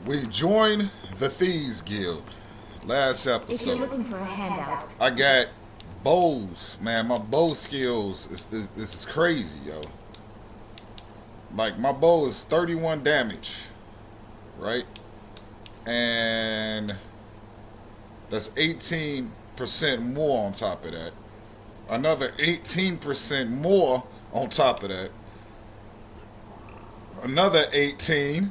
We joined the Thieves Guild last If you're episode. looking for a handout, I got bows, man. My bow skills is crazy, yo. Like my bow is 31 damage, right? And that's 18% more on top of that. Another 18% more on top of that. Another 18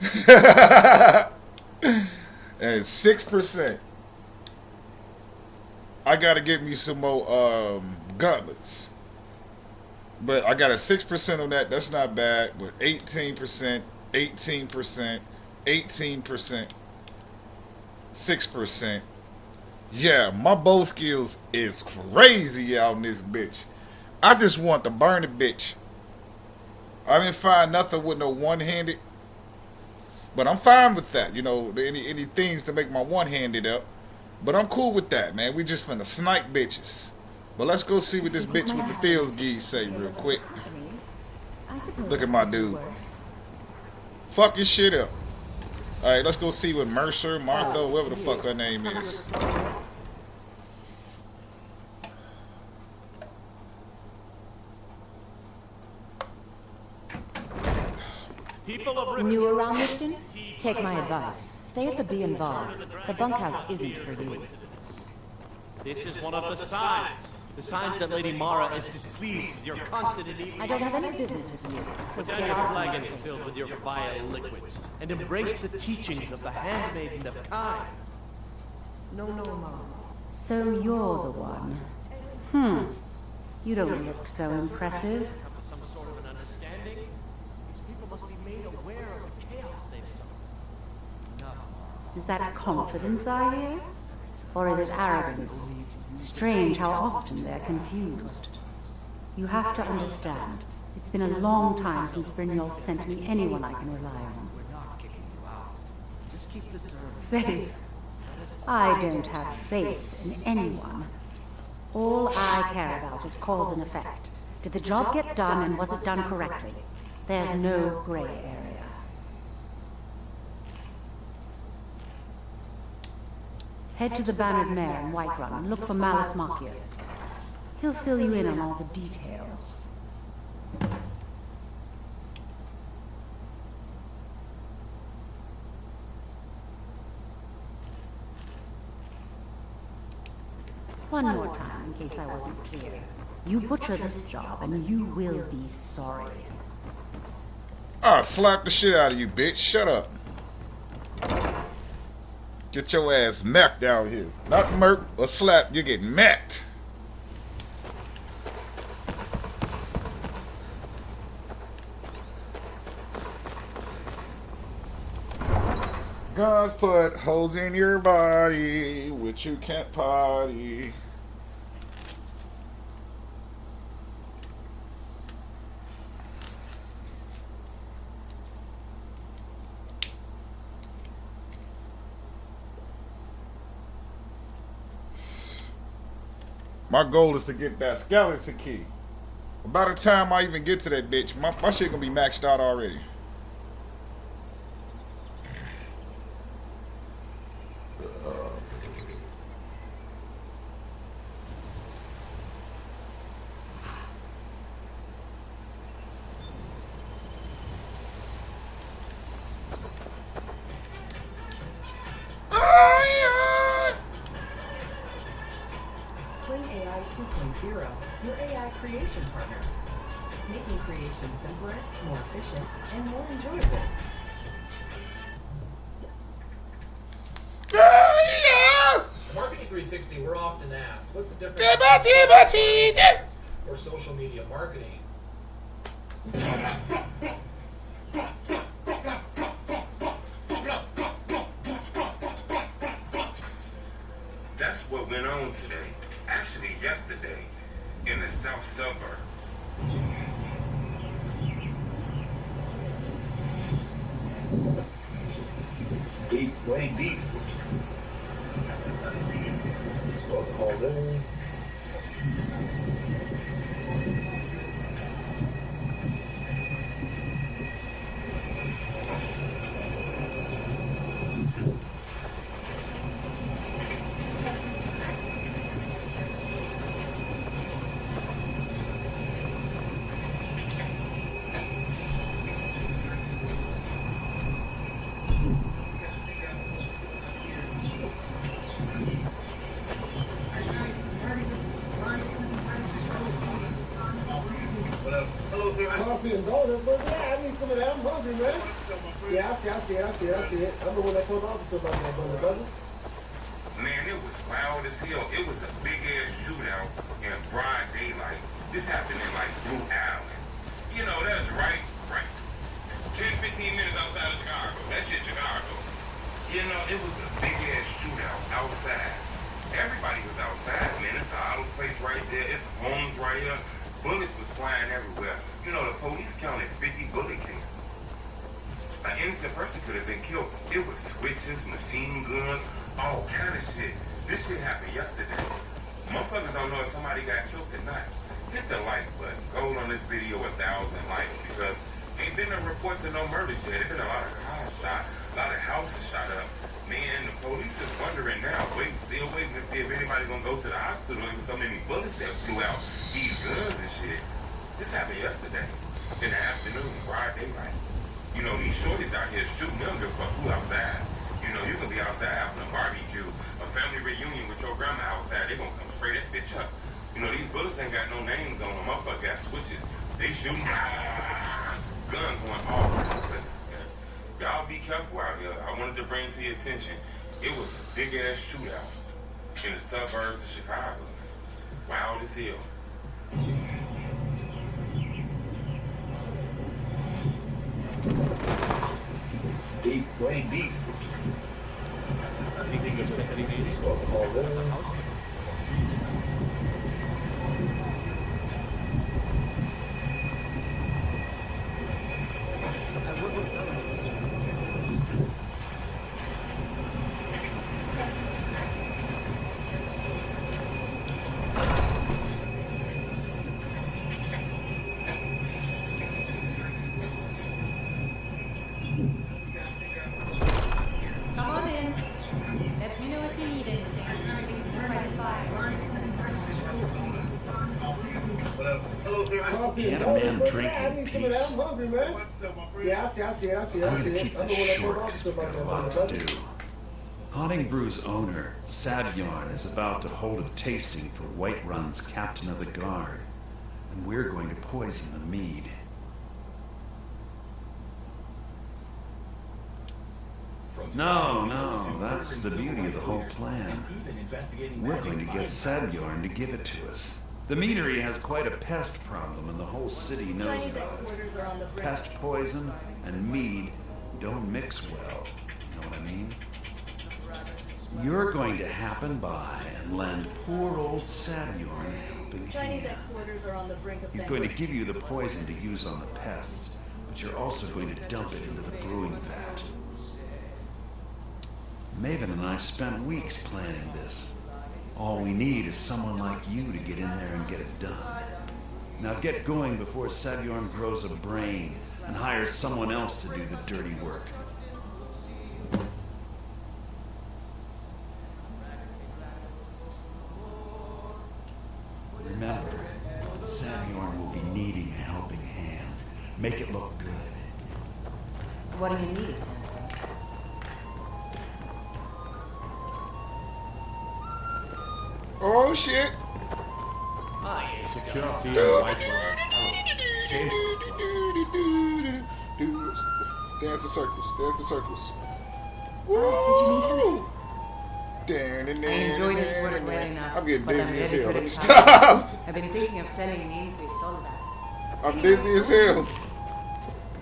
and 6%. I gotta get me some more gauntlets. But I got a 6% on that. That's not bad. But 18%, 18%, 18%, 6%. Yeah, my bow skills is crazy out in this bitch. I just want to burn the bitch. I didn't find nothing with no one-handed, but I'm fine with that. You know, any things to make my one-handed up. But I'm cool with that, man. We just finna snipe bitches. But let's go see what this bitch with the Thales geese say real quick. Look at my dude. Fuck your shit up. Alright, let's go see what Mercer, Martha, whatever the fuck her name is. new around Liston? Take my advice. Stay at the Bee and Bar. The bunkhouse isn't for you. This is one of the signs. The signs that Lady Mara is displeased with your constant and I don't have any business with you, so Put down get your out of my flagons face. filled with your vile liquids, and embrace the teachings of the handmaiden of Kai. No, Mom. So you're the one. You don't look so impressive. Come to some sort of an understanding? These people must be made aware of the chaos they've suffered. No. Is that confidence I hear? Or is it arrogance? Strange how often they're confused. You have to understand, it's been a long time since Brynjolf sent me anyone I can rely on. We're not kicking you out. Just keep the servant. Faith. I don't have faith in anyone. All I care about is cause and effect. Did the job get done and was it done correctly? There's no gray area. Head to the Bannered Mare in Whiterun and look for Malus Marcius. He'll fill you in on all the details. One more time, in case I wasn't clear. You butcher this job, and you will be sorry. I'll slap the shit out of you, bitch. Shut up. Get your ass macked out here. Not murk or slap, you get macked. Guns put holes in your body, which you can't potty. My goal is to get that skeleton key. By the time I even get to that bitch, my shit gonna be maxed out already. Twin AI 2.0, your AI creation partner. Making creation simpler, more efficient, and more enjoyable. Marketing 360, we're often asked, what's the difference or social media marketing? That's what went on today. Actually, yesterday, in the south suburbs. Deep, way deep. All day. coffee and donuts, but yeah, I need some of that. I'm hungry, man. Yeah, I see it. I'm the one that told the officer about that brother. Man, it was wild as hell. It was a big ass shootout in broad daylight. This happened in like Blue Island. You know, that's right. 10, 15 minutes outside of Chicago. That shit Chicago. You know, it was a big ass shootout outside. Everybody was outside, man. It's an auto place right there. It's homes right here. Bullets was flying everywhere. You know, the police counted 50 bullet cases. An innocent person could have been killed. It was switches, machine guns, all kind of shit. This shit happened yesterday. Motherfuckers don't know if somebody got killed or not. Hit the like button. Go on this video 1,000 likes because ain't been no reports of no murders yet. There's been a lot of cars shot, a lot of houses shot up. Man, the police is wondering now, still waiting to see if anybody gonna go to the hospital. There was so many bullets that flew out these guns and shit. This happened yesterday in the afternoon, broad daylight. You know, these shorties out here shooting, they don't give a fuck who outside. You know, you can be outside having a barbecue, a family reunion with your grandma outside, they gonna come spray that bitch up. You know, these bullets ain't got no names on them, motherfucker got switches. They shooting, gun going all over the place. Y'all be careful out here. I wanted to bring to your attention, it was a big ass shootout in the suburbs of Chicago. Wild as hell. Deep, way deep. Anything of any meaning? Call there. Come on in. Let me know if you need anything. Coffee and Can't a man donuts, but drink yeah, I in need some of that. peace? I'm hungry, man. Yeah, I see it. I'm gonna keep I'm the this one that told the short officer because we've about got a that lot brother. to do. Haunting Brew's owner, Sadyorn, is about to hold a tasting for Whiterun's captain of the guard, and we're going to poison the mead. No, that's the beauty of the whole plan. We're going to get Sadyorn to give it to us. The meadery has quite a pest problem, and the whole city knows about it. Pest poison and mead don't mix well, you know what I mean? You're going to happen by and lend poor old Sadyorn a helping Chinese hand. exporters are on the brink of He's going to give you the poison to use on the pests, but you're also going to dump it into the brewing vat. Maven and I spent weeks planning this. All we need is someone like you to get in there and get it done. Now get going before Sadyorn grows a brain and hires someone else to do the dirty work. Remember, Sadyorn will be needing a helping hand. Make it look good. What do you need? Oh shit. Security and white Dance the circles. Woo! Did you need something? I enjoy this work well enough. I'm getting but dizzy as ready hell. to Let me retire. stop. I've been thinking of selling an increase all that. I'm dizzy as hell.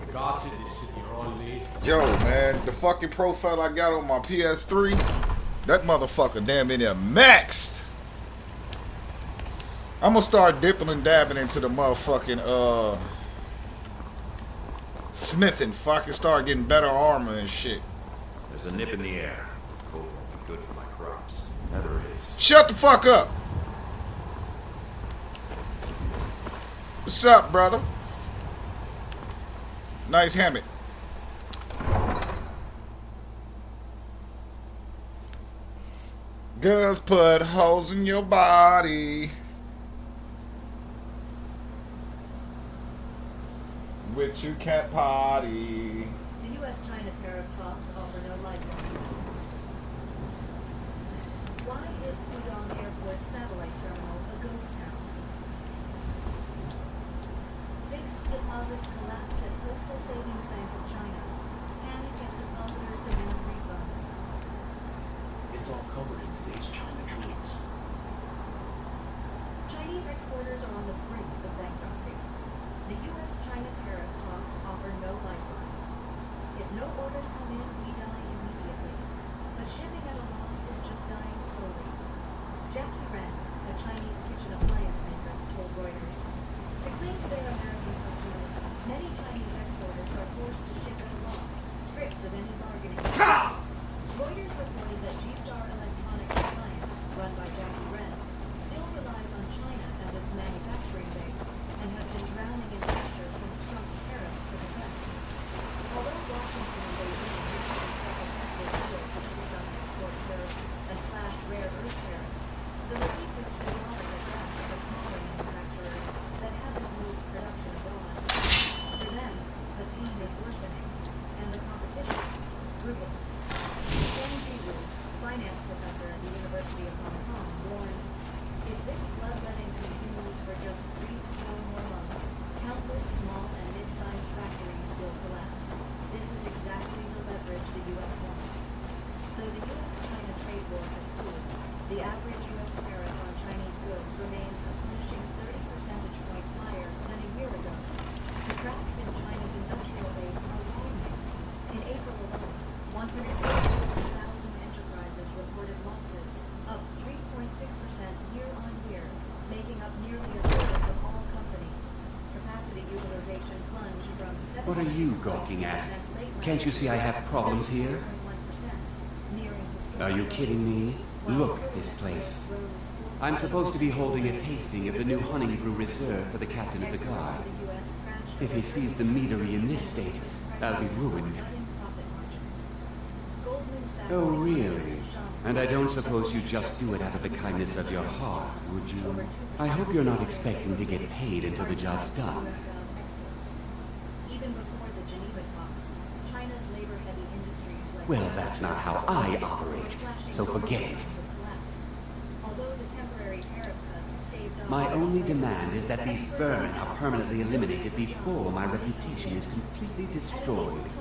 The gods in this city are all lazy. Yo, man, the fucking profile I got on my PS3, that motherfucker damn in there maxed. I'm gonna start dipping and dabbing into the motherfucking smithing if I can start getting better armor and shit. There's a nip in the air. Cold won't be good for my crops. Never is. Shut the fuck up. What's up, brother? Nice hammock. Girls put holes in your body. Which you can't potty. The U.S.-China tariff talks offer no lifeline. Why is Pudong Airport satellite terminal a ghost town? Think Fixed deposits collapse at Postal Savings Bank of China. Panic as depositors demand refunds. It's all covered in today's China trades. Chinese exporters are on the brink of bankruptcy. The U.S.-China tariff talks offer no lifeline. If no orders come in, we die immediately. But shipping at a loss is just dying slowly. Jackie Ren, a Chinese kitchen appliance maker, told Reuters, to cling to their American customers, many Chinese exporters are forced to ship at a loss, stripped of any bargaining. Reuters reported that G-Star Electronics Appliance, run by Jackie Ren, still relies on China as its manufacturing base and has been drowning in pressure since Trump's tariffs took effect. Although Washington and Beijing recently struck a tentative deal to ease some export tariffs and slash rare earth tariffs, the relief is symbolic at best for smaller manufacturers that haven't moved production abroad. For them, the pain is worsening, and the competition brutal. Zhang Jiwu, finance professor at the University of Hong Kong, warned, if this bloodletting continues for just 3 to 4 more months, countless small and mid-sized factories will collapse. This is exactly the leverage the U.S. wants. Though the U.S.-China trade war has cooled, the average U.S. tariff on Chinese goods remains a punishing 30 percentage points higher than a year ago. The cracks in China's industrial base are widening. In April alone, 164,000 enterprises reported losses, up 3.6% year-on-year, making up nearly a third of all companies. Capacity utilization plunged from 7% What are you gawking at? Can't you see I have problems here? Are you kidding me? Look at this place. I'm supposed to be holding a tasting of the new honey brew reserved for the captain of the guard. If he sees the meadery in this state, I'll be ruined. Oh, really? And I don't suppose you just do it out of the kindness of your heart, would you? I hope you're not expecting to get paid until the job's done. Even before the Geneva talks, China's labor-heavy industries like Well, that's not how I operate, so forget it. Although the temporary tariff cuts staved off My only demand is that these vermin are permanently eliminated before my reputation is completely destroyed.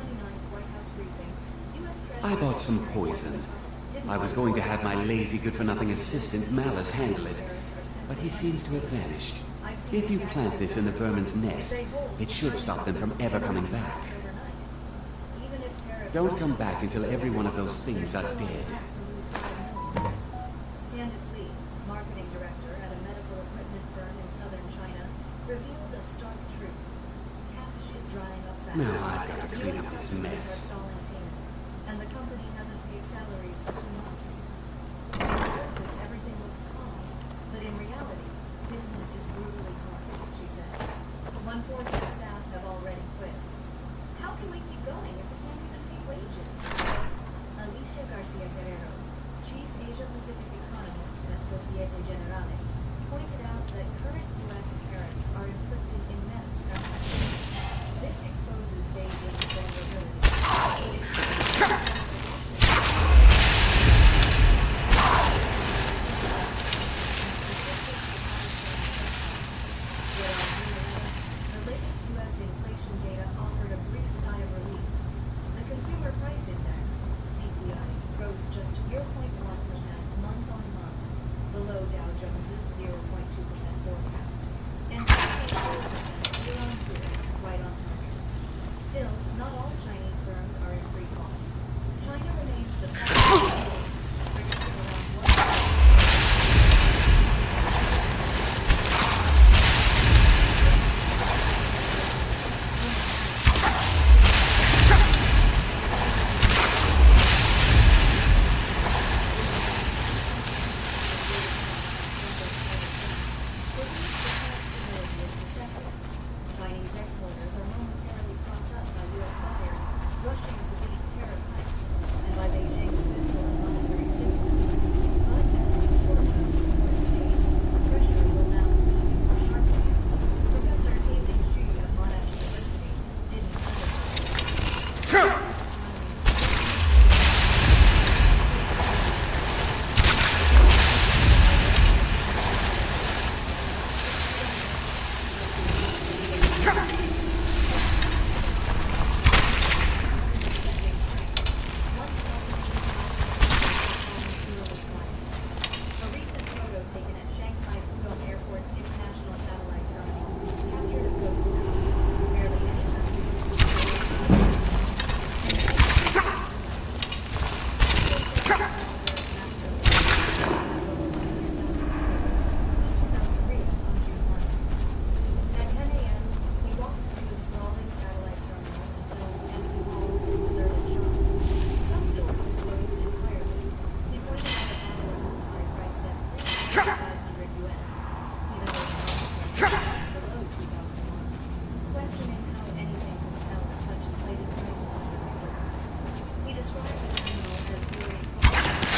I bought some poison. I was going to have my lazy good-for-nothing assistant Malice handle it, but he seems to have vanished. If you plant this in the vermin's nest, it should stop them from ever coming back. Don't come back until every one of those things are dead. Candice Lee, marketing director at a medical equipment firm in southern China, revealed a stark truth. Cash is drying up fast. Now I've got to clean up this mess. Stalling payments, and the company hasn't paid salaries for 2 months. On the surface, everything looks calm, but in reality, business is brutally hard, she said. 1/4 of the staff have already quit. How can we keep going if we can't even pay wages? Alicia Garcia Guerrero, chief Asia-Pacific economist at Societe Generale, pointed out that current U.S. tariffs are inflicting immense pressure. This exposes Beijing's vulnerability. The latest U.S. inflation data offered a brief sigh of relief. The Consumer Price Index, CPI, rose just 0.1% month-on-month, below Dow Jones's 0.2% forecast, and 2.4% year-on-year, right on target. Still, not all Chinese firms are in free fall. China remains the fastest producing around 1%. Chinese exporters are momentarily propped up by U.S. buyers rushing to beat tariff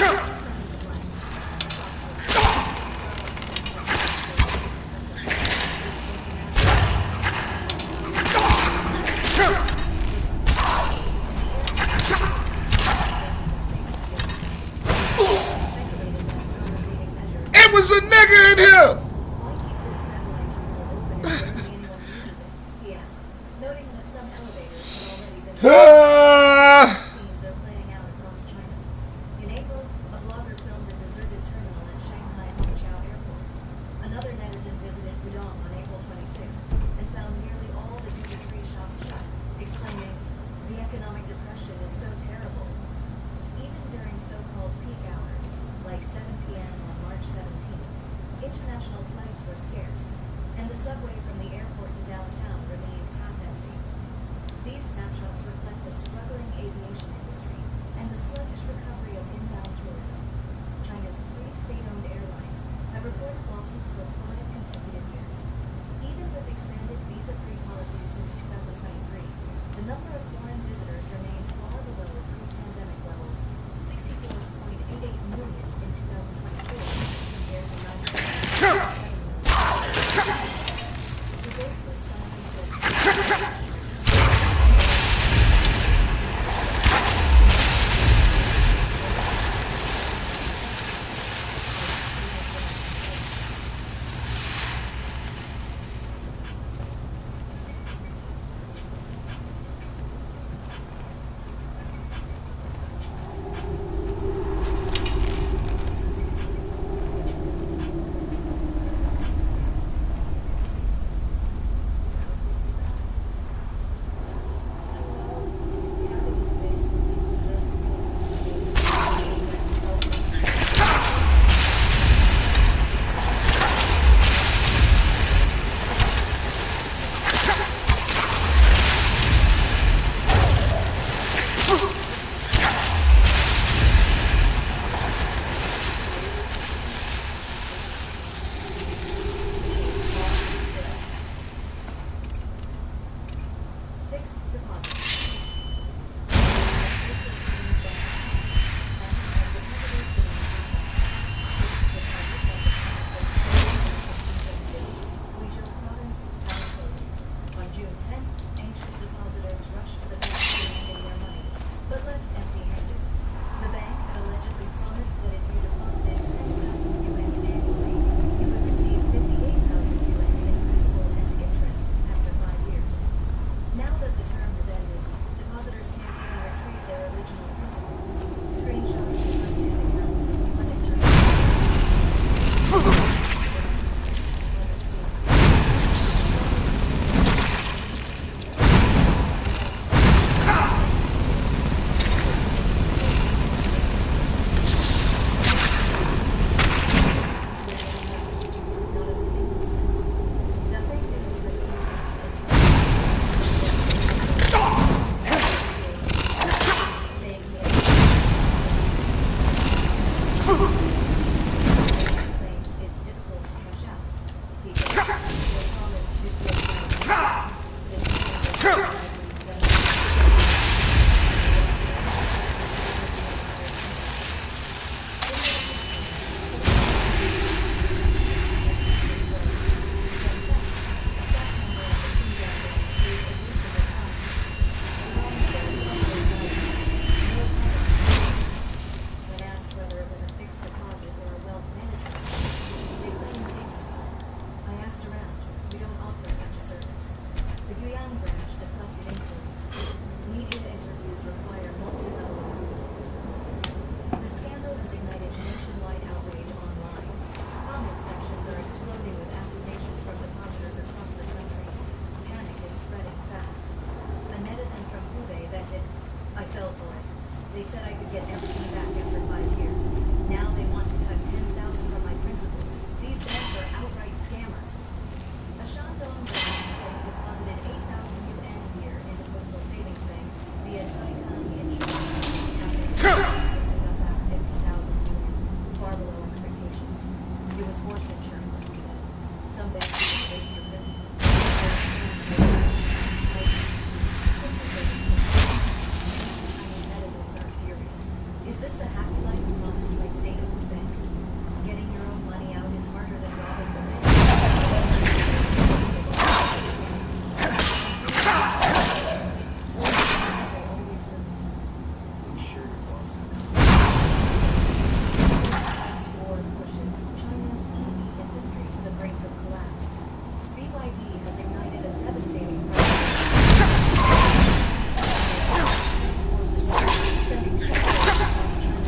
It was a nigga in here. Why keep this satellite terminal open if barely anyone uses it? He asked, noting that some elevators had already been scenes are playing out across China. In April, a blogger filmed a deserted terminal at Shanghai Hongqiao Airport. Another netizen visited Pudong on April 26th and found nearly all the duty-free shops shut, exclaiming, "The economic depression is so terrible." Even during so-called peak hours, like 7 p.m. on March 17th, international flights were scarce, and the subway from the airport to downtown remained half empty. These snapshots reflect a struggling aviation industry and the sluggish recovery of inbound tourism. China's 3 state-owned airlines have reported losses for 5 consecutive years. Even with expanded visa-free policies since 2023, the number of foreign visitors remains far below pre-pandemic levels, 64.88 million in 2024 compared to 97.7 million. The ghostly signs of fixed deposits. On June 10th, anxious depositors rushed to the bank demanding their money, but left empty-handed. The bank had allegedly promised that if you deposited 10,000 yuan annually, you would receive 58,000 yuan in principal and interest after 5 years. Now that the term has ended, depositors can't even retrieve their original principal. Screenshots of first-hand accounts have flooded China. Not a single cent. The fake news has saying claims it's difficult to cash out. He said they promised 58,000. This when asked whether it was a fixed deposit or a wealth management account, they claimed ignorance. I asked around. We don't offer such a service. The Guiyang branch deflected inquiries. Media interviews require multi-level approval. The scandal has ignited nationwide outrage online. Comment sections are exploding with accusations from depositors across the country. Panic is spreading fast. A netizen from Hubei vented, "I fell for it. They said I could get everything back after 5 years. Now they want to cut 10,000 from my principal. These banks are outright scammers." A Shandong bank said he deposited 8,000 yuan a year into Postal Savings Bank via Taikang Insurance. After 2 years, he got back 50,000 yuan, far below expectations. It was forced insurance, he said. Some banks even waste your principal. Chinese netizens are furious. Is this the happy life promised by state-owned banks? Getting your own money out is harder than robbing the bank. Always lose. Are you sure your phone's not This war pushes China's EV industry to the brink of collapse. BYD has ignited a devastating sending shockwaves across China.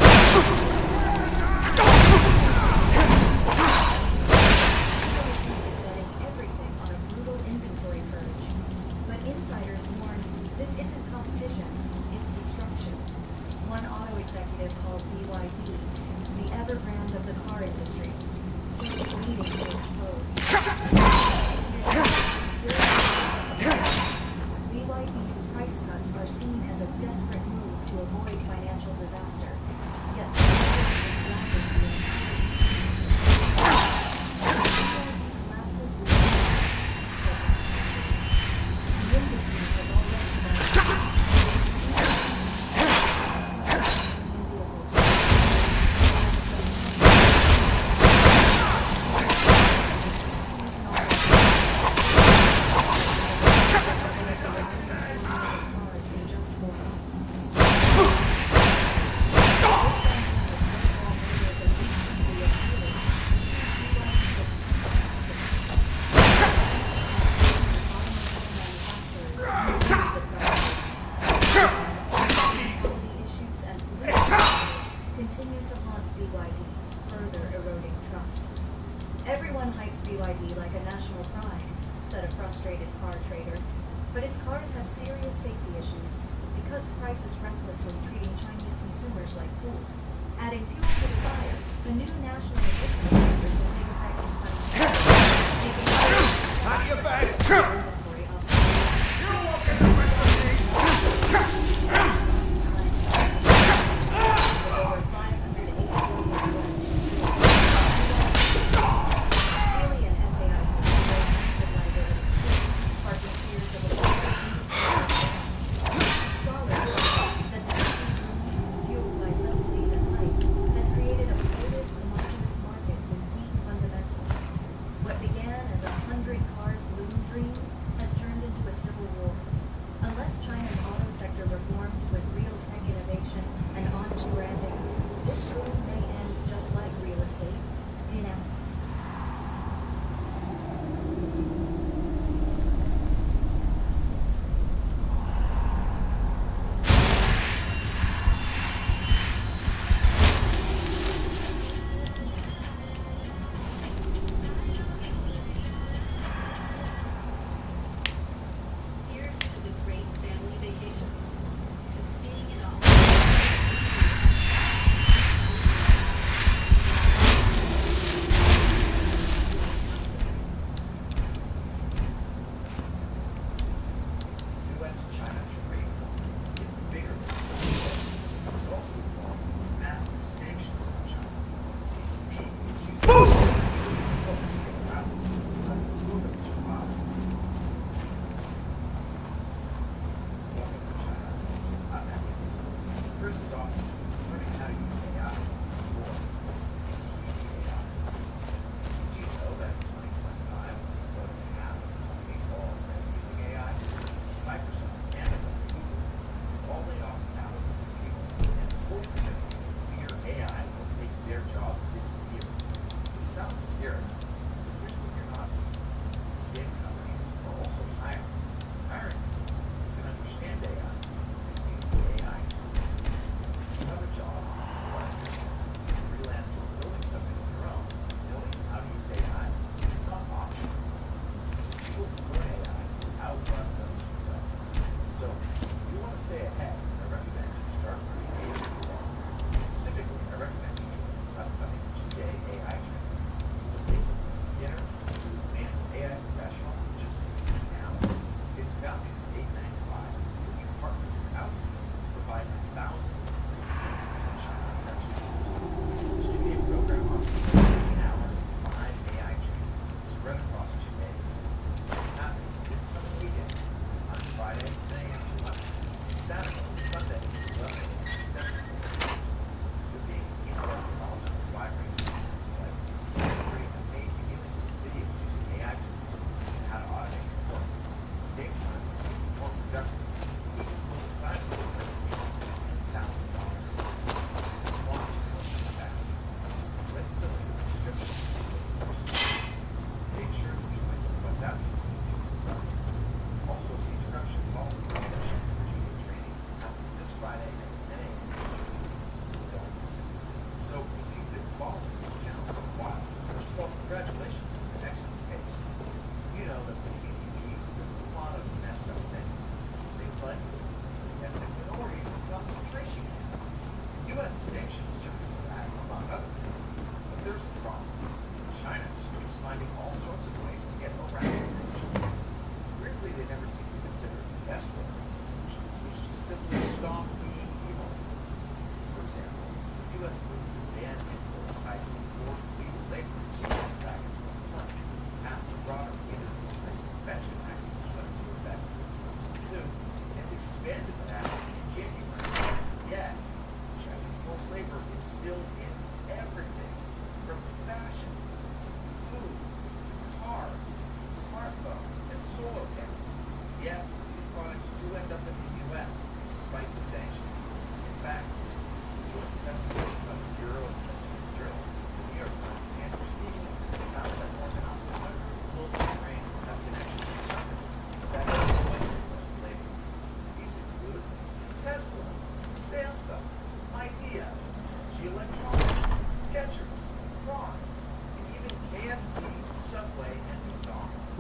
is betting everything on a brutal inventory purge. But insiders warn this isn't competition, it's destruction. One auto executive called BYD the Evergrande of the car industry. He's waiting to explode. BYD's price cuts are seen as a desperate move to avoid financial disaster. Yet, is rapidly collapses with the industry has already continue to haunt BYD, further eroding trust. Everyone hypes BYD like a national pride, said a frustrated car trader. But its cars have serious safety issues. It cuts prices recklessly, treating Chinese consumers like fools. Adding fuel to the fire, the new national emission standard will take effect in 2020, making Not your best! inventory obsolete. Fueled by subsidies and hype, has created a bloated, homogenous market with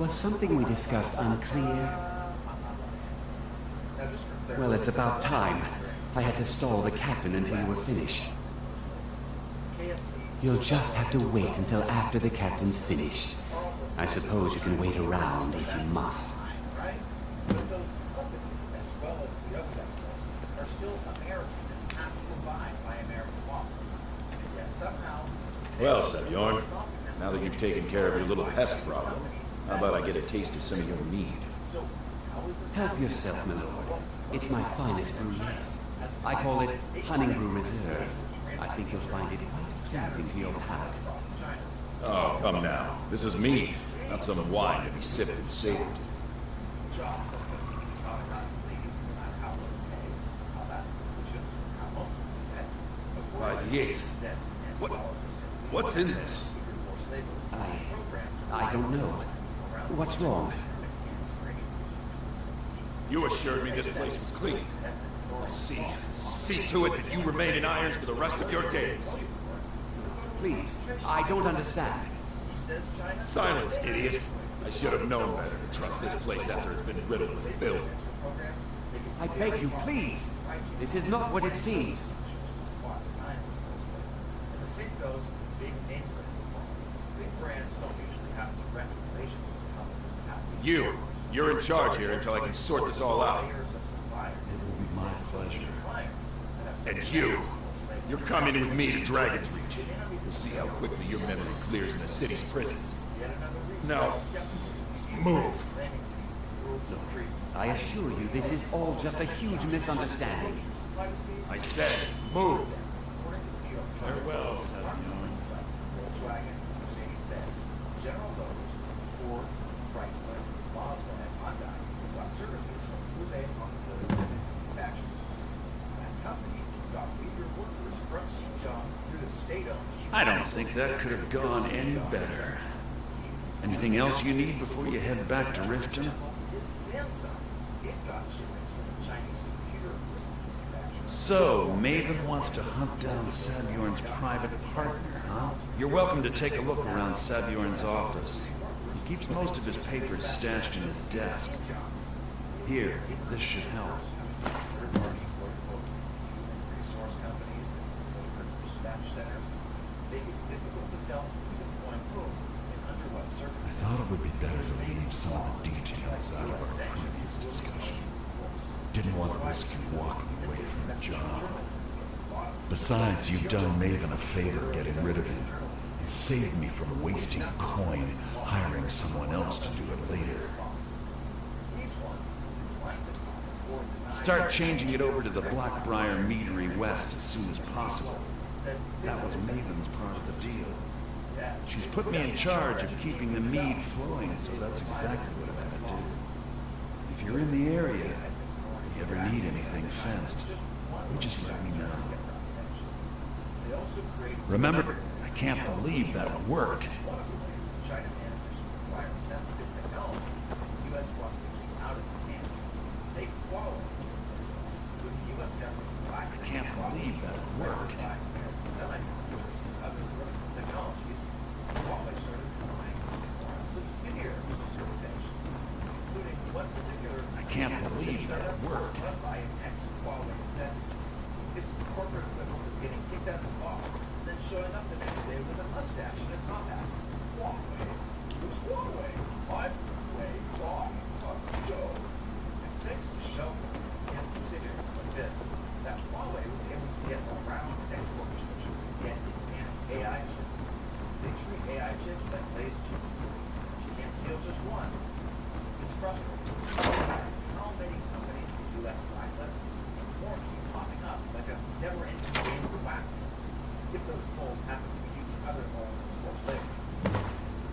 Was something we discussed unclear? Well, it's about time. I had to stall the captain until you were finished. You'll just have to wait until after the captain's finished. I suppose you can wait around if you must. Well, Sebjorn, now that you've taken care of your little pest problem, how about I get a taste of some of your mead? Help yourself, my lord. It's my finest brewette. I call it Honningbrew Reserve. I think you'll find it quite pleasing to your palate. Oh, come now. This is mead, not some wine to be sipped and savored. By the eight. What's in this? I don't know. What's wrong? You assured me this place was clean. See to it that you remain in irons for the rest of your days. Please, I don't understand. Silence, idiot. I should have known better to trust this place after it's been riddled with filth. I beg you, please. This is not what it seems. You're in charge here until I can sort this all out. It will be my pleasure. And you're coming with me to Dragon's Reach. We'll see how quickly your memory clears in the city's prisons. Now, move. Look, I assure you this is all just a huge misunderstanding. I said, move. Farewell, Sebjorn. I don't think that could have gone any better. Anything else you need before you head back to Riften? So, Maven wants to hunt down Sebjorn's private partner, huh? You're welcome to take a look around Sebjorn's office. He keeps most of his papers stashed in his desk. Here, this should help. I thought it would be better to leave some of the details out of our previous discussion. Didn't want to risk you walking away from the job. Besides, you've done Maven a favor getting rid of him. It saved me from wasting coin hiring someone else to do it later. Start changing it over to the Blackbriar Meadery West as soon as possible. That was Maven's part of the deal. She's put me in charge of keeping the mead flowing, so that's exactly what I'm gonna do. If you're in the area, if you ever need anything fenced, you just let me know. Remember, I can't believe that worked. I can't believe that worked. I can't believe that worked. It's the corporate equivalent of getting kicked out of the bar, then showing up the next day with a mustache and a top hat. Huawei? Who's Huawei? I'm Wei Wong. Joe. It's thanks to Sheldon and subsidiaries like this that Huawei was able to get around export restrictions and get advanced AI chips. They treat AI chips like laser chips. You can't steal just one. It's frustrating. How many companies the U.S. blacklists more keep popping up like a never-ending game of whack? If those holes happen to be using other holes as forced labor.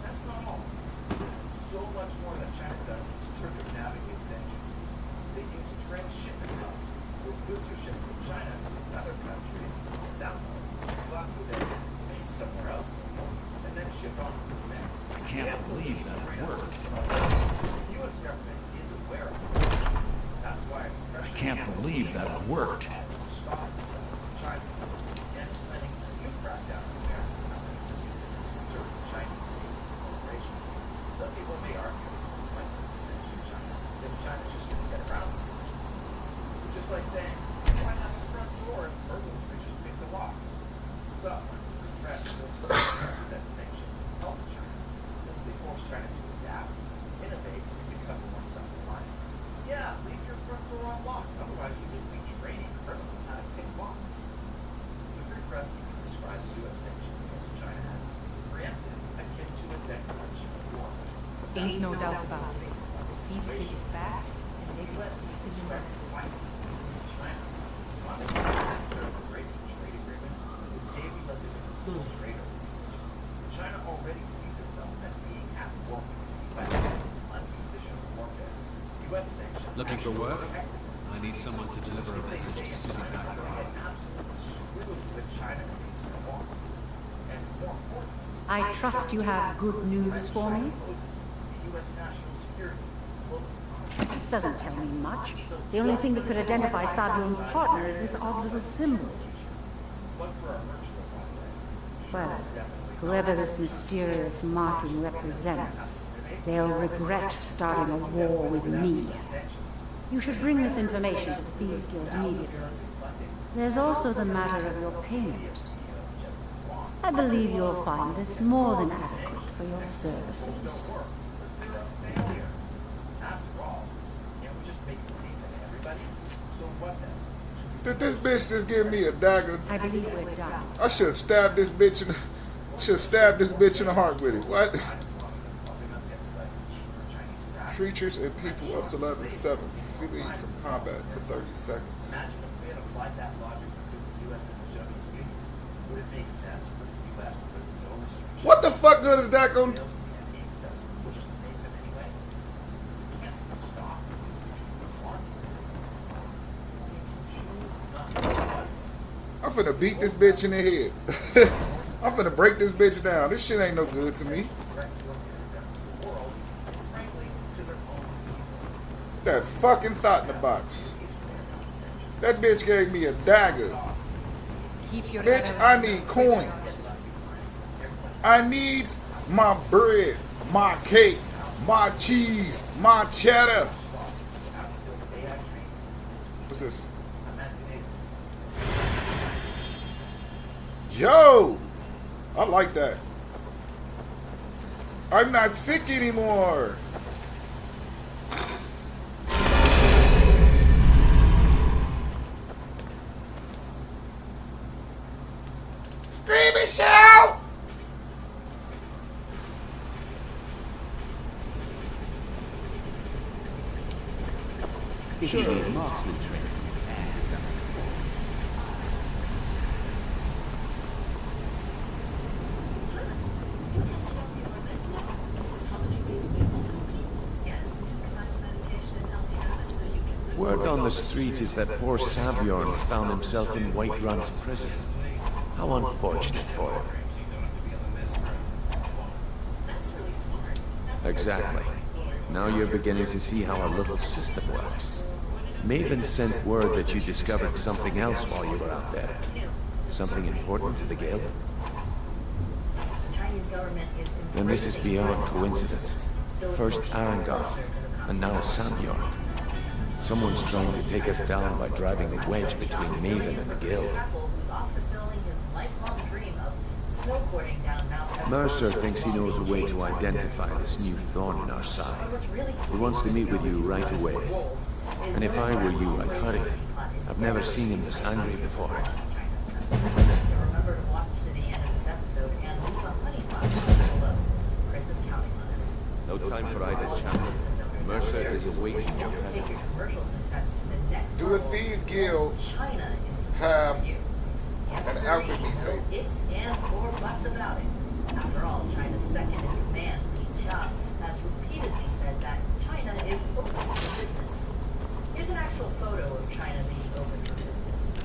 That's not all. There's so much more that China does to circumnavigate sanctions. They use transshipment hubs where goods are shipped from China to another country and download, slot with it, made somewhere else, and then shipped on from there. I can't believe that worked. The U.S. government is aware of it. That's why it's I can't believe that worked. stop China and planning a new crackdown on American companies that use certain Chinese corporations. Some people may argue Ain't no doubt about it. Beefsteak is back, and maybe we'll be in the China already sees itself as being at war with the U.S. unconditional warfare. U.S. sanctions. Looking for work? I need someone to deliver a message to City Back. I trust you have good news for me. This doesn't tell me much. The only thing that could identify Sabyong's partner is this odd little symbol. Well, whoever this mysterious marking represents, they'll regret starting a war with me. You should bring this information to the Thieves Guild immediately. There's also the matter of your payment. I believe you'll find this more than adequate for your services. Did this bitch just give me a dagger? I believe we're done. I should have stabbed this bitch in the heart with it. What? Creatures and people up to level 7 flee from combat for 30 seconds. Imagine if we had applied that logic between the U.S. and the Soviet Union. Would it make sense for the U.S. to put no restrictions? What the fuck good is that going to do? We'll just make them anyway. We can't stop the CCP from wanting it. We can choose not to. I'm finna beat this bitch in the head. I'm finna break this bitch down. This shit ain't no good to me. That fucking thought in the box. That bitch gave me a dagger. Bitch, I need coins. I need my bread, my cake, my cheese, my cheddar. What's this? Yo! I like that. I'm not sick anymore. Scream and shout! Sure. Marksman training. Word on the street is that poor Sabjorn has found himself in Whiterun's prison. How unfortunate for him. Exactly. Now you're beginning to see how our little system works. Maven sent word that you discovered something else while you were out there. Something important to the Guild? And this is beyond coincidence. First Arangar, and now Sabjorn. Someone's trying to take us down by driving a wedge between Maven and the Guild. Mercer thinks he knows a way to identify this new thorn in our side. He wants to meet with you right away. And if I were you, I'd hurry. I've never seen him this angry before. So remember to watch to the end of this episode and leave a honey pot below. Chris is counting on us. No time for idle chatter. Mercer is awaiting your Take your commercial success to the next Do the Thieves Guild China is the have yes, an sir, alchemy no table? ifs, ands, or buts about it. After all, China's second in command, Li Qiang, has repeatedly said that China is open for business. Here's an actual photo of China being open for business.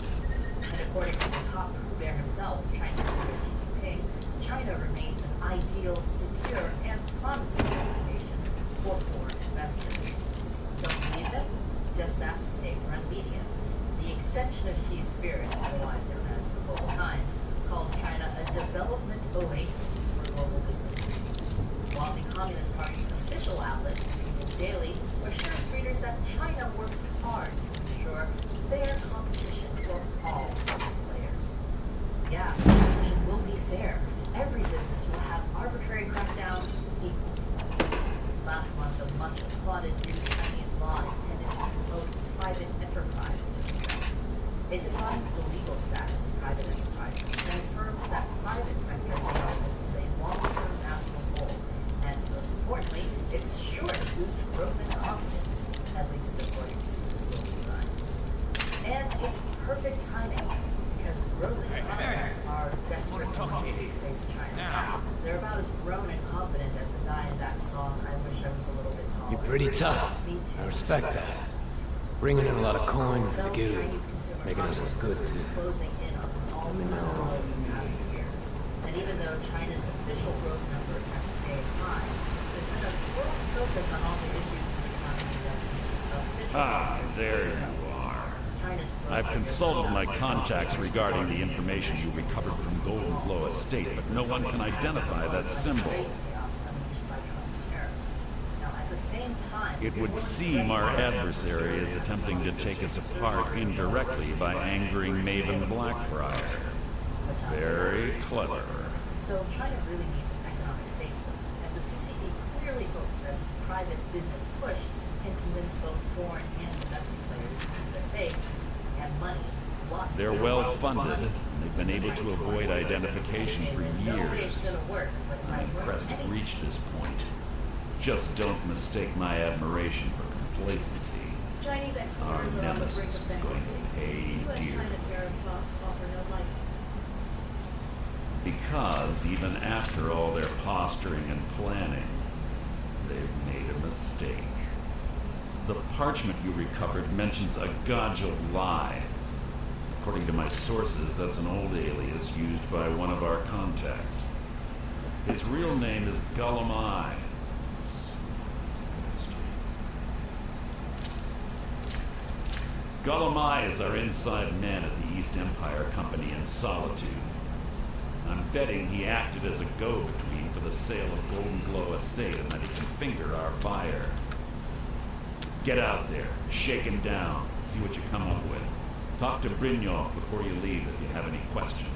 And according to the top Pooh Bear himself, Chinese leader Xi Jinping, China remains an ideal, secure, and promising destination for foreign investors. Don't believe it? Just ask state-run media. The extension of Xi's spirit, otherwise known as the Global Times, calls China a development oasis for global businesses. While the Communist Party's official outlet, People's Daily, assures readers that China works hard to ensure fair competition for all market players. Yeah, competition will be fair. Every business will have arbitrary crackdowns equal. Last month, a much applauded new Chinese law intended to promote private enterprise to the It defines the legal status of private enterprises. want to talk to you. Today's China. Now. They're about as grown and confident as the guy in that song, I Wish I Was a Little Bit Taller. You're pretty tough. I respect that. Bringing in a lot of coin for the guild. Making us look good, too. Closing in on an all-time low in the past year. And even though China's official growth numbers have stayed high, there's been a broad focus on all the issues in the economy that officially... There you are. I've consulted my contacts regarding the information you recovered from Golden Glow Estate, but no one can identify that symbol. It would seem our adversary is attempting to take us apart indirectly by angering Maven Blackbriar. Very clever. So China really needs an economic facelift, and the CCP clearly hopes that its private business push can convince both foreign and domestic players to keep their faith and money. They're well funded, and they've been able to avoid identification for years. I'm impressed it reached this point. Just don't mistake my admiration for complacency. Chinese Our exporters are on the brink nemesis of is going bankruptcy. to pay dear. U.S.-China tariff talks offer no light. Because even after all their posturing and planning, they've made a mistake. The parchment you recovered mentions a Gajo lie. According to my sources, that's an old alias used by one of our contacts. His real name is Gullumai. Gullumai is our inside man at the East Empire Company in Solitude. I'm betting he acted as a go-between for the sale of Golden Glow Estate and that he can finger our buyer. Get out there, shake him down, see what you come up with. Talk to Brynjolf before you leave if you have any questions.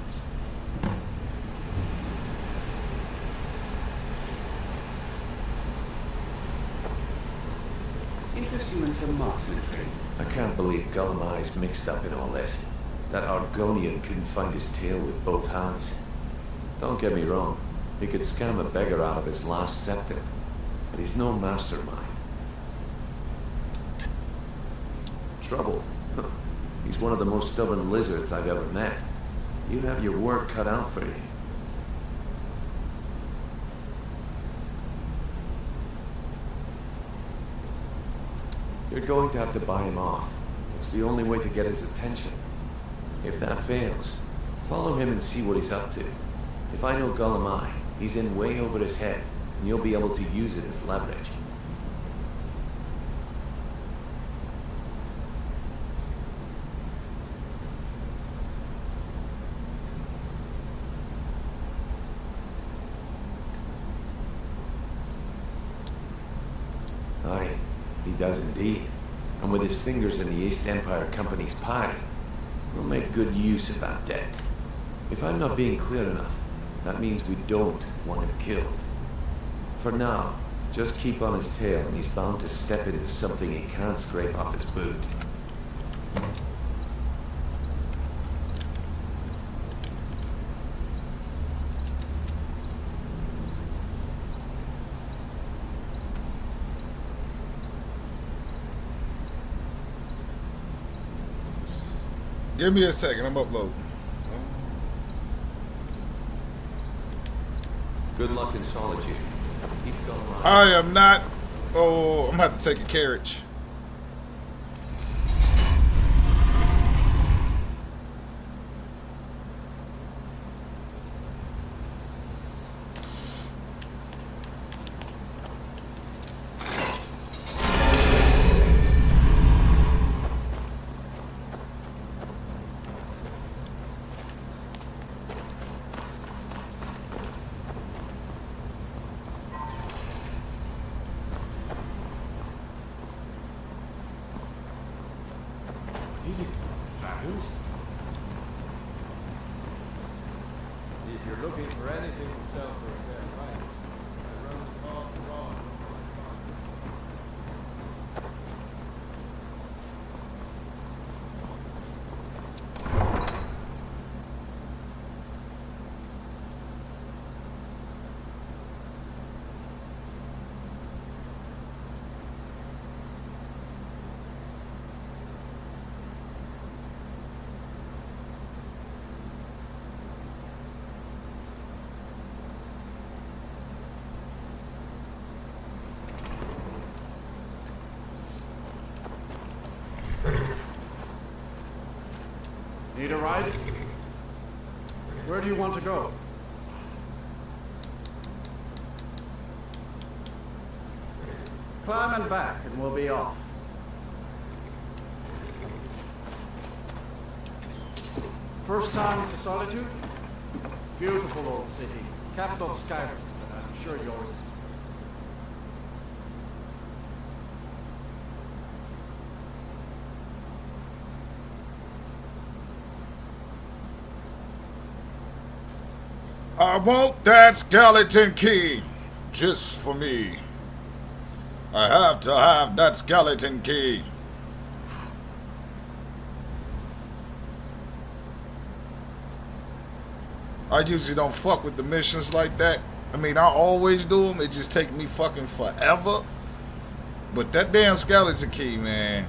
Interest you in some marksmanship? I can't believe Gullumai's mixed up in all this. That Argonian couldn't find his tail with both hands. Don't get me wrong, he could scam a beggar out of his last septim, but he's no mastermind. Trouble? He's one of the most stubborn lizards I've ever met. You'd have your work cut out for you. You're going to have to buy him off. It's the only way to get his attention. If that fails, follow him and see what he's up to. If I know Gullumai, he's in way over his head, and you'll be able to use it as leverage. Aye, he does indeed. And with his fingers in the East Empire Company's pie, we'll make good use of that debt. If I'm not being clear enough, that means we don't want him killed. For now, just keep on his tail and he's bound to step into something he can't scrape off his boot. Give me a second, I'm uploading. Good luck in solitude. Keep going on. I am not. Oh, I'm gonna have to take a carriage. If you're looking for anything to sell for a fair price, I run the call for Raw. Need a ride? Where do you want to go? Climb and back, and we'll be off. First time to Solitude? Beautiful old city. Capital of Skyrim, but I'm sure you'll... I want that skeleton key just for me. I have to have that skeleton key. I usually don't fuck with the missions like that. I mean, I always do them. It just take me fucking forever. But that damn skeleton key, man.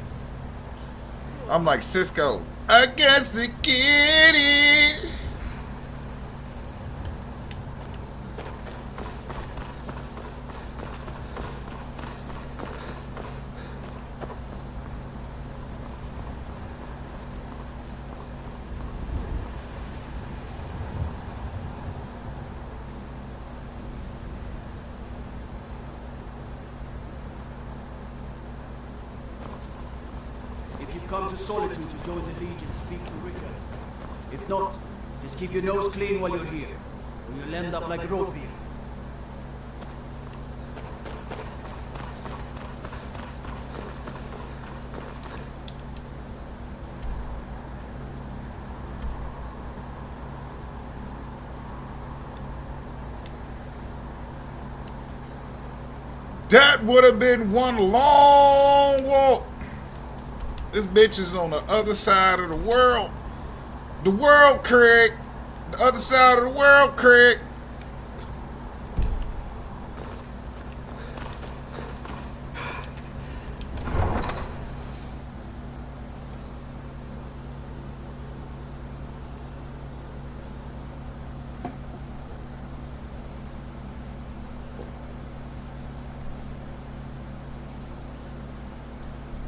I'm like Cisco. Against the kitty. If you've come to Solitude to join the Legion, speak to Ricker. If not, just keep your nose clean while you're here, or you'll end up like rope here. That would have been one long walk. This bitch is on the other side of the world. The world, Craig. The other side of the world, Craig.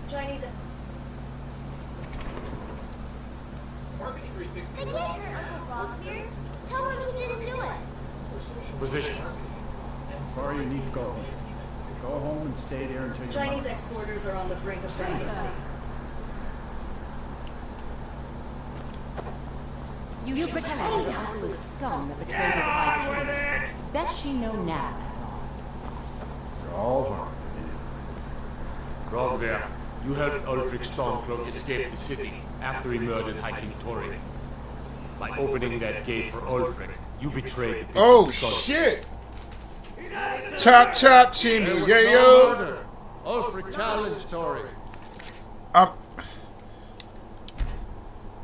Chinese. Marketing 360. Hey, can you turn Uncle Bob here? Tell him he didn't do it. Position. Sorry, you need to go home. Go home and stay there until you... Chinese exporters are on the brink of bankruptcy. You pretend that Apple is scum that betrayed his high king. Best she know now. You're all harmed. Wrong there. You helped Ulfric Stormcloak escape the city after he murdered High King Tori. By opening that gate for Ulfric, you betrayed the people. Oh shit! Chop chop chimney, yeah yo. Ulfric challenge Tori.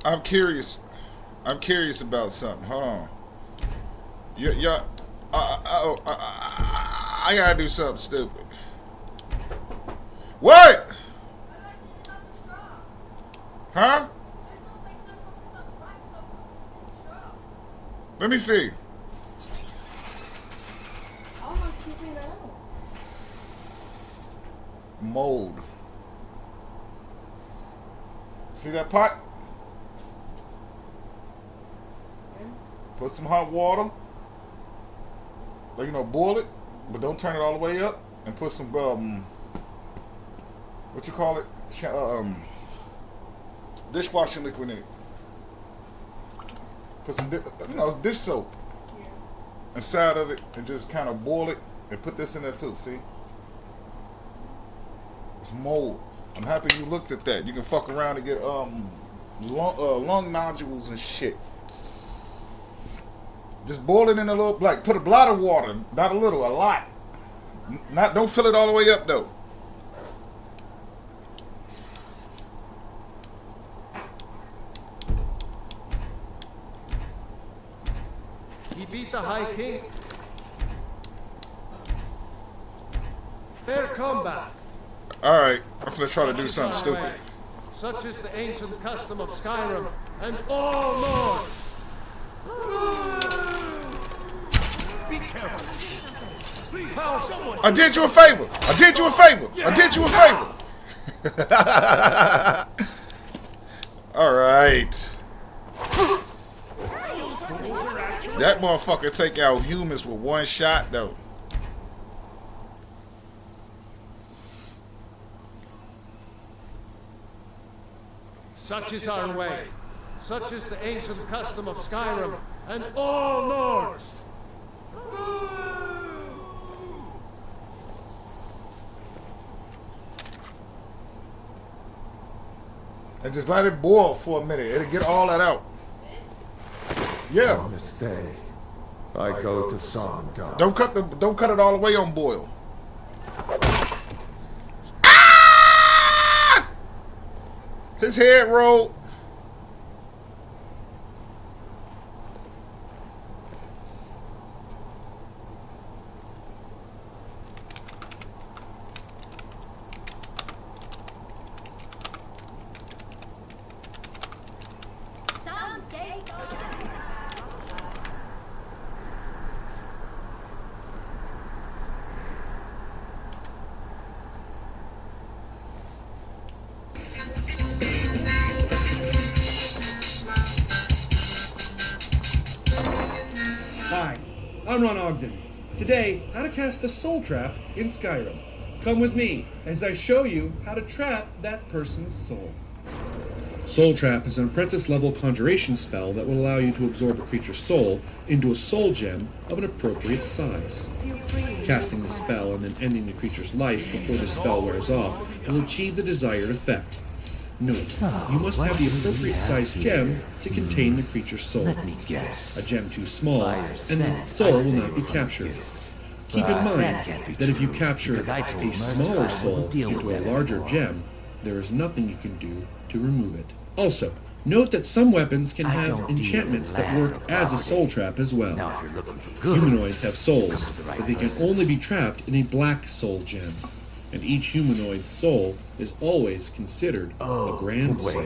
I'm curious. I'm curious about something. Hold on. I gotta do something stupid. What? Huh? Let me see. Mold. See that pot? Put some hot water. Like, boil it, but don't turn it all the way up. And put some what you call it? Dishwashing liquid in it. Put some dish soap inside of it and just kind of boil it and put this in there too. See? It's mold. I'm happy you looked at that. You can fuck around and get lung nodules and shit. Just boil it in a little, put a lot of water, not a little, a lot. Don't fill it all the way up though. He beat the High King. Fair combat. Alright, I'm gonna try to do something stupid. Such is the ancient custom of Skyrim and all lords. Be careful. Help someone. I did you a favor. I did you a favor. I did you a favor. Alright. That motherfucker take out humans with one shot, though. Such is our way. Such is the ancient custom of Skyrim and all Nords. And just let it boil for a minute. It'll get all that out. Yeah. On this day, I go to Sun God. Don't cut it all the way on boil. His head rolled. Hi, I'm Ron Ogden. Today, how to cast a soul trap in Skyrim. Come with me as I show you how to trap that person's soul. Soul Trap is an apprentice-level conjuration spell that will allow you to absorb a creature's soul into a soul gem of an appropriate size. Casting the spell and then ending the creature's life before the spell wears off will achieve the desired effect. Note, you must have the appropriate sized gem to contain the creature's soul. Let me guess. A gem too small, and the soul will not be captured. Keep in mind that if you capture a smaller soul into a larger gem, there is nothing you can do to remove it. Also, note that some weapons can have enchantments that work as a soul trap as well. Humanoids have souls, but they can only be trapped in a black soul gem. And each humanoid's soul is always considered a grand soul.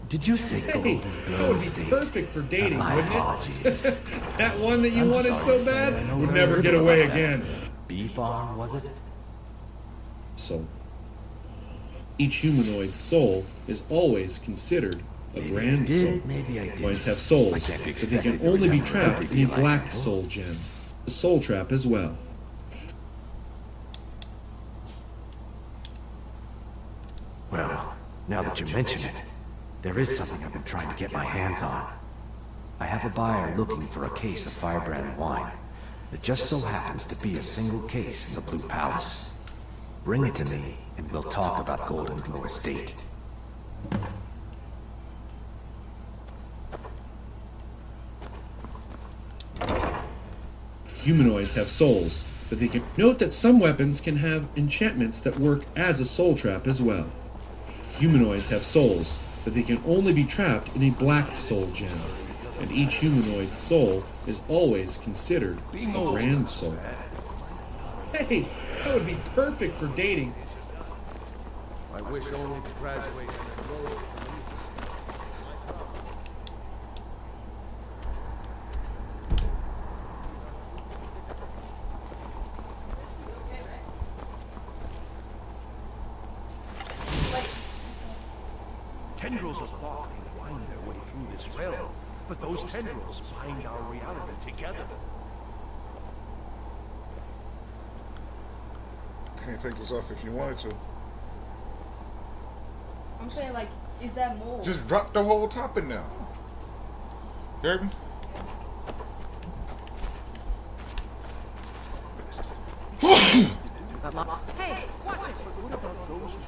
Did you say Golden That would be perfect for dating, wouldn't it? That one that you wanted so bad would never get away again. Bee farm, was it? Soul. Each humanoid's soul is always considered a grand soul. Maybe I did. Humanoids have souls, but they can only be trapped in a black soul gem. A soul trap as well. Well, now that you mention it, there is something I've been trying to get my hands on. I have a buyer looking for a case of firebrand wine. It just so happens to be a single case in the Blue Palace. Bring it to me, and we'll talk about Golden Glow Estate. Humanoids have souls, but they can note that some weapons can have enchantments that work as a soul trap as well. Humanoids have souls, but they can only be trapped in a black soul gem, and each humanoid's soul is always considered a grand soul. Hey, that would be perfect for dating. I wish only to graduate and enroll. Tendrils of thought can wind their way through this realm, but those tendrils bind our reality together. Can't take this off if you wanted to. I'm saying, like, is that mold? Just drop the whole top in there. You heard me? Hey, watch it. What about those who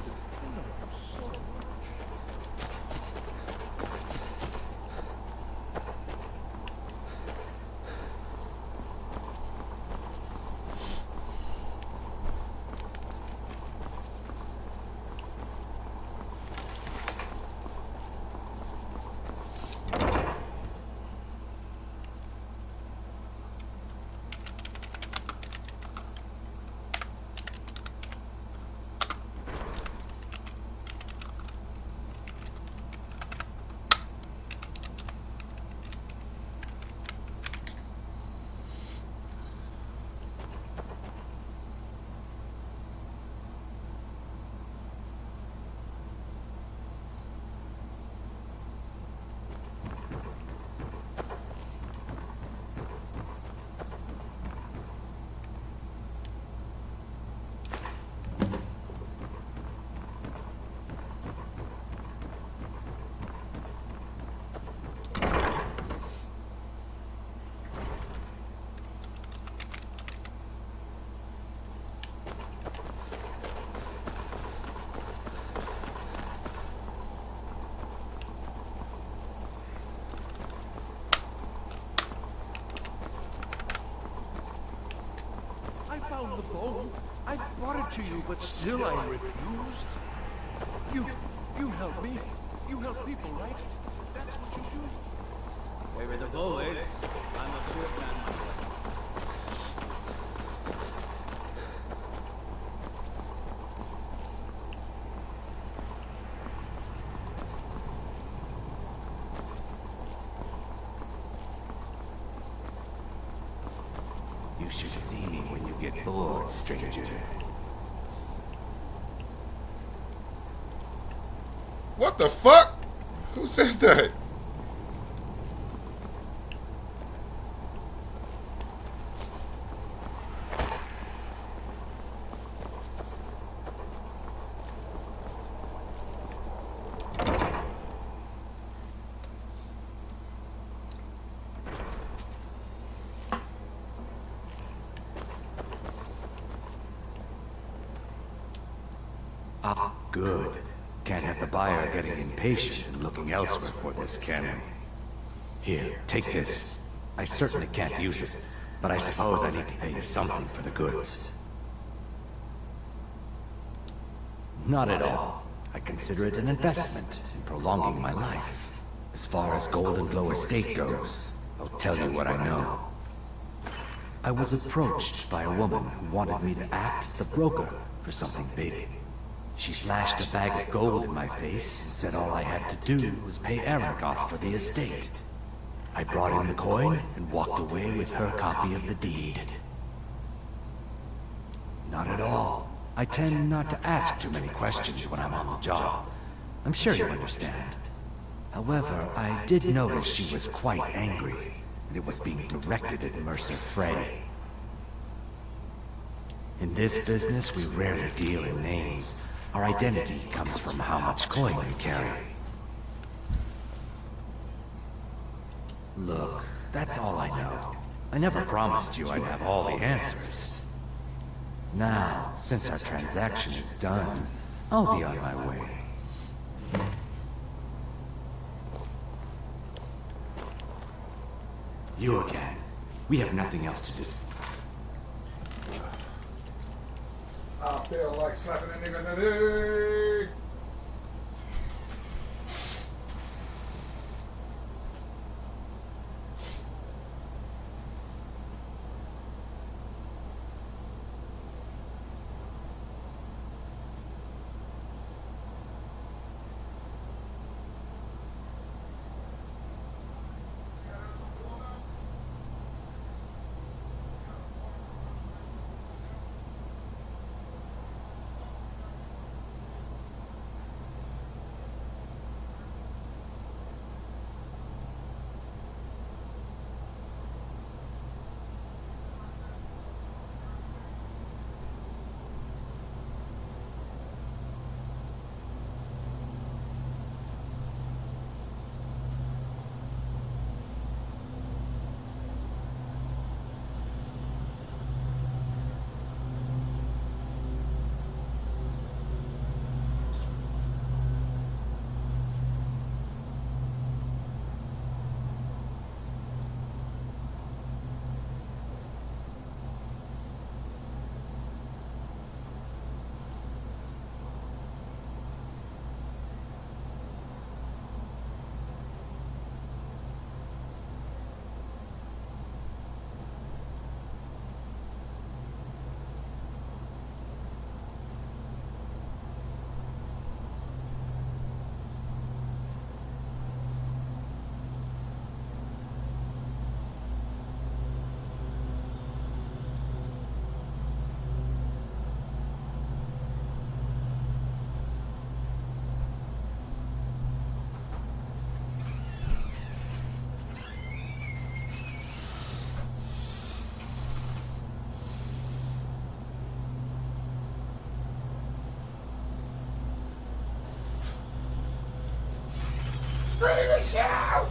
of the bone. I brought it to you, but still I refused. You help me. You help people, right? That's what you do. Favor the bow, eh? I'm a swordman myself. You should see me when you get bored, stranger. What the fuck? Who said that? Ah, good. Can't have the buyer getting impatient and looking elsewhere for this, can we? Here, take this. I certainly can't use it, but I suppose I need to pay you something for the goods. Not at all. I consider it an investment in prolonging my life. As far as Golden Glow Estate goes, I'll tell you what I know. I was approached by a woman who wanted me to act as the broker for something big. She flashed a bag of gold in my face and said all I had to do was pay Aragoth for the estate. I brought in the coin and walked away with her copy of the deed. Not at all. I tend not to ask too many questions when I'm on the job. I'm sure you understand. However, I did notice she was quite angry, and it was being directed at Mercer Frey. In this business, we rarely deal in names. Our identity comes from how much coin we carry. Look, that's all I know. I never promised you I'd have all the answers. Now, since our transaction is done, I'll be on my way. You again. We have nothing else to discuss. I feel like slapping a nigga today. Scream and shout!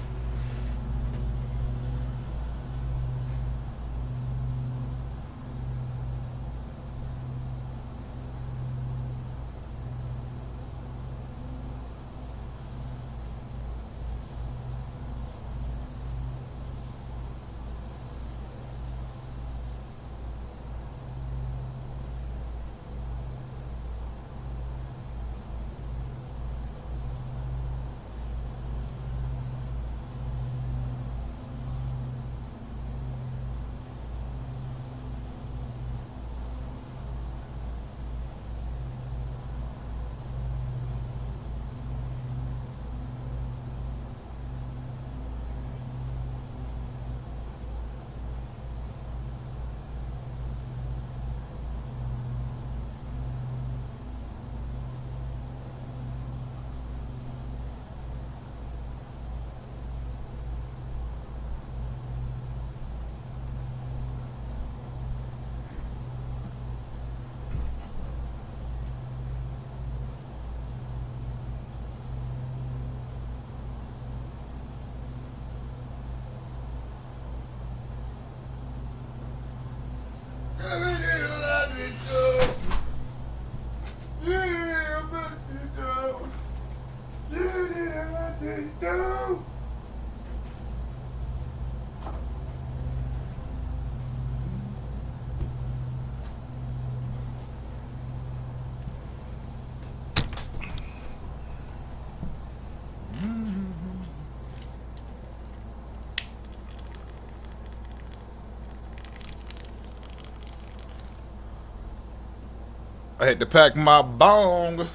I had to pack my bong.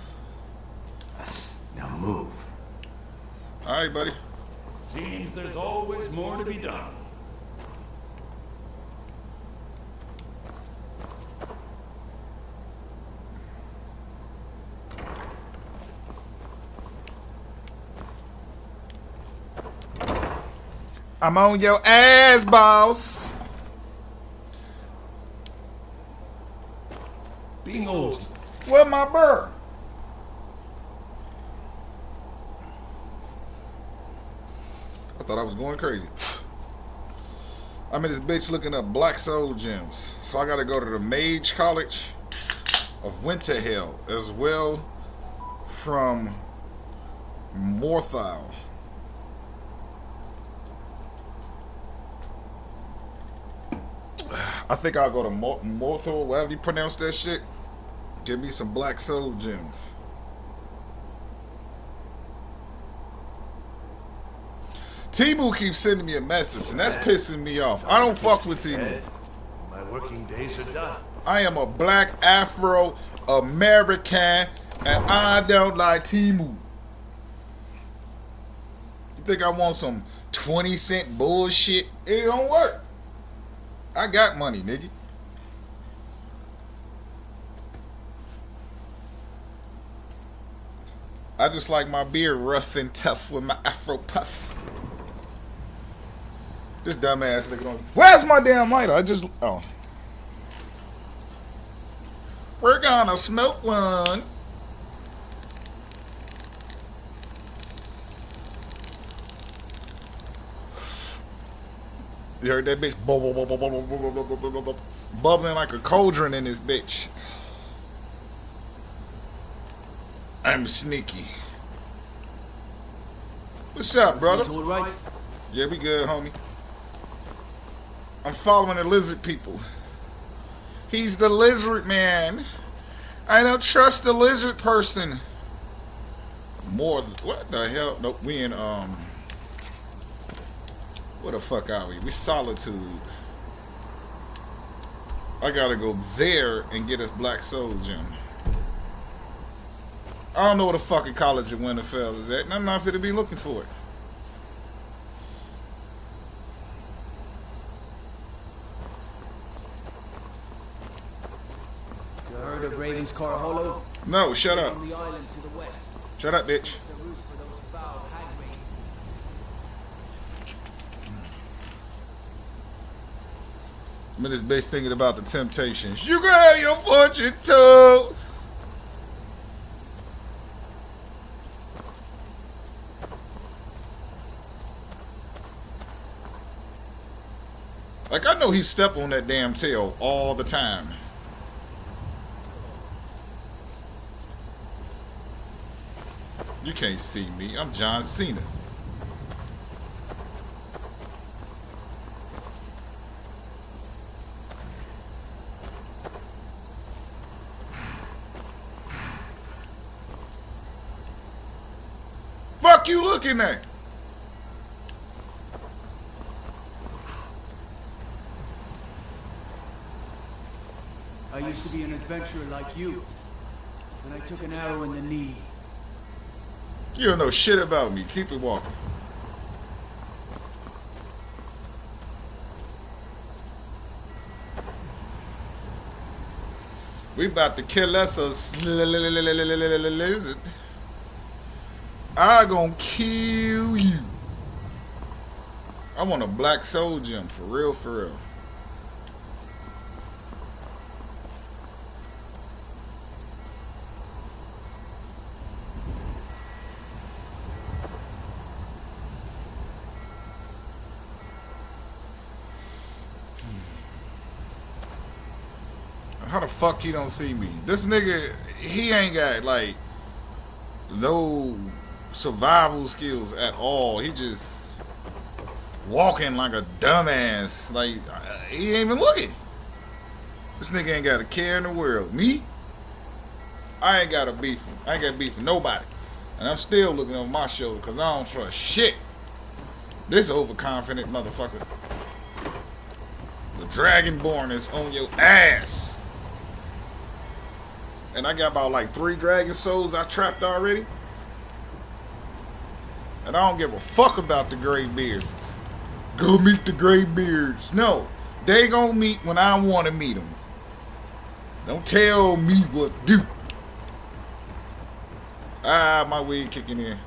Now move. All right, buddy. Seems there's always more to be done. I'm on your ass, boss. Being old. Where my bird? I thought I was going crazy. I'm in this bitch looking up black soul gems. So I gotta go to the Mage College of Winter Hell as well from Morthal. I think I'll go to Morthal, whatever you pronounce that shit. Give me some black soul gems. Timu keeps sending me a message, and that's pissing me off. I don't fuck with Timu. My working days are done. I am a black Afro American, and I don't like Timu. You think I want some 20-cent bullshit? It don't work. I got money, nigga. I just like my beard rough and tough with my Afro puff. This dumbass nigga on. Where's my damn lighter? Oh. We're gonna smoke one. You heard that bitch bubbling like a cauldron in this bitch. I'm sneaky. What's up, brother? All right? Yeah, we good, homie. I'm following the lizard people. He's the lizard man. I don't trust the lizard person. What the hell? Nope, we in where the fuck are we? We Solitude. I gotta go there and get us Black Soul Gem. I don't know where the fucking College of Winterfell is at, and I'm not fit to be looking for it. You heard of Ravenscar Hollow? No, shut up. On the island to the west. Shut up, bitch. The route for those foul hag raids. I'm in this bitch thinking about the Temptations. You can have your fortune too. Like, I know he step on that damn tail all the time. You can't see me. I'm John Cena. Fuck you looking at? I used to be an adventurer like you. And I took an arrow in the knee. You don't know shit about me. Keep it walking. We about to kill us a lizard. I gonna kill you. I want a Black Soul Gem, for real, for real. How the fuck he don't see me? This nigga, he ain't got like no survival skills at all. He just walking like a dumbass. Like, he ain't even looking. This nigga ain't got a care in the world. Me? I ain't got a beef. I ain't got beef with nobody. And I'm still looking over my shoulder because I don't trust shit. This overconfident motherfucker. The Dragonborn is on your ass. And I got about like 3 dragon souls I trapped already. And I don't give a fuck about the gray beards. Go meet the gray beards. No, they gonna meet when I want to meet them. Don't tell me what to do. Ah, my weed kicking in.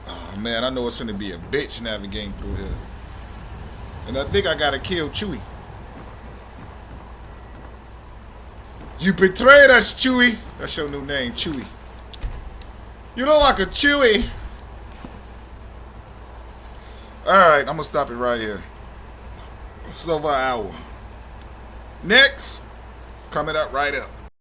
Oh man, I know it's gonna be a bitch navigating through here. And I think I gotta kill Chewie. You betrayed us, Chewie. That's your new name, Chewie. You look like a Chewie. Alright, I'm gonna stop it right here. It's over an hour. Next, coming up right up.